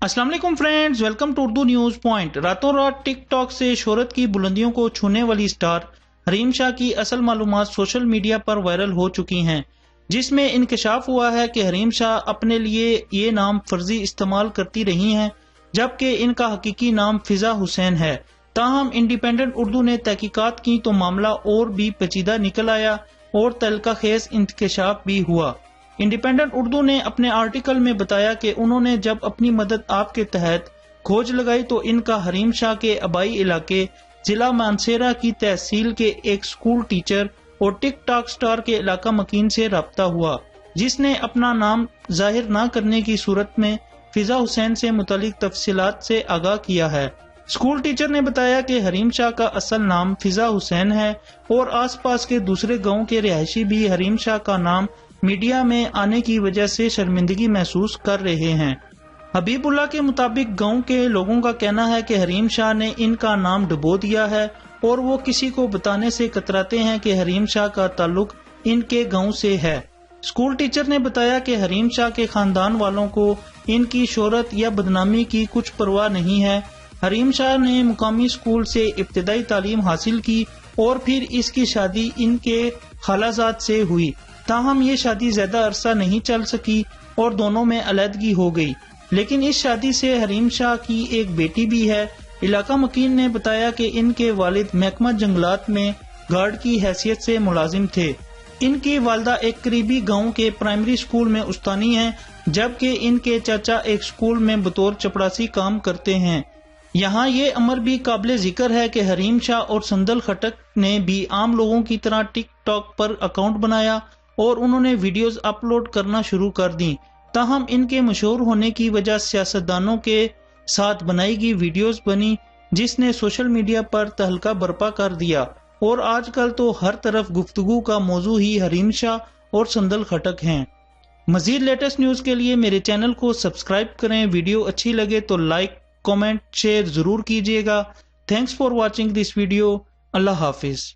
अस्सलाम वालेकुम friends, welcome to Urdu news point. रातों रात टिक टॉक से शोहरत की बुलंदियों को छूने वाली स्टार हरीम शाह की असल मालूमात सोशल मीडिया पर वायरल हो चुकी हैं, जिसमें इंकशाफ हुआ है कि हरीम शाह अपने लिए ये नाम फर्जी इस्तेमाल करती रही हैं, जबकि इनका हकीकी नाम फिजा हुसैन है। ताहम इंडिपेंडेंट उर्दू ने तहकीकात की तो मामला और भी पेचीदा निकल आया और तहलका खेज इंकशाफ भी हुआ। इंडिपेंडेंट उर्दू ने अपने आर्टिकल में बताया कि उन्होंने जब अपनी मदद आपके तहत खोज लगाई तो इनका हरीम शाह के आबाई इलाके जिला मानसेरा की तहसील के एक स्कूल टीचर और टिक टॉक स्टार के इलाका मकीन से राब्ता हुआ, जिसने अपना नाम जाहिर न करने की सूरत में फिजा हुसैन से मुतालिक तफसीलात से आगाह किया है। स्कूल टीचर ने बताया कि हरीम शाह का असल नाम फिजा हुसैन है और आसपास के दूसरे गाँव के रिहायशी भी हरीम शाह का नाम मीडिया में आने की वजह से शर्मिंदगी महसूस कर रहे हैं। हबीबुल्लाह के मुताबिक गांव के लोगों का कहना है कि हरीम शाह ने इनका नाम डुबो दिया है और वो किसी को बताने से कतराते हैं कि हरीम शाह का ताल्लुक इनके गांव से है। स्कूल टीचर ने बताया कि हरीम शाह के खानदान वालों को इनकी शोहरत या बदनामी की कुछ परवाह नहीं है। हरीम शाह ने मुकामी स्कूल से इब्तिदाई तालीम हासिल की और फिर इसकी शादी इनके खालाजाद से हुई। ताहम ये शादी ज्यादा अरसा नहीं चल सकी और दोनों में अलहदगी हो गई, लेकिन इस शादी से हरीम शाह की एक बेटी भी है। इलाका मकीन ने बताया कि इनके वालिद महकमा जंगलात में गार्ड की हैसियत से मुलाजिम थे। इनकी वालदा एक करीबी गांव के प्राइमरी स्कूल में उस्तानी हैं, जबकि इनके चाचा एक स्कूल में बतौर चपड़ासी काम करते हैं। यहाँ ये अमर भी काबिल जिक्र है कि हरीम शाह और संदल खटक ने भी आम लोगों की तरह टिक टॉक पर अकाउंट बनाया और उन्होंने वीडियोस अपलोड करना शुरू कर दी। ताहम इनके मशहूर होने की वजह सियासतदानों के साथ बनाई गई वीडियोस बनी, जिसने सोशल मीडिया पर तहलका बर्पा कर दिया और आजकल तो हर तरफ गुफ्तगू का मौजू ही हरीम शाह और संदल खटक हैं। मजीद लेटेस्ट न्यूज के लिए मेरे चैनल को सब्सक्राइब करें। वीडियो अच्छी लगे तो लाइक, कमेंट, शेयर जरूर कीजिएगा। Thanks for watching this video. Allah Hafiz.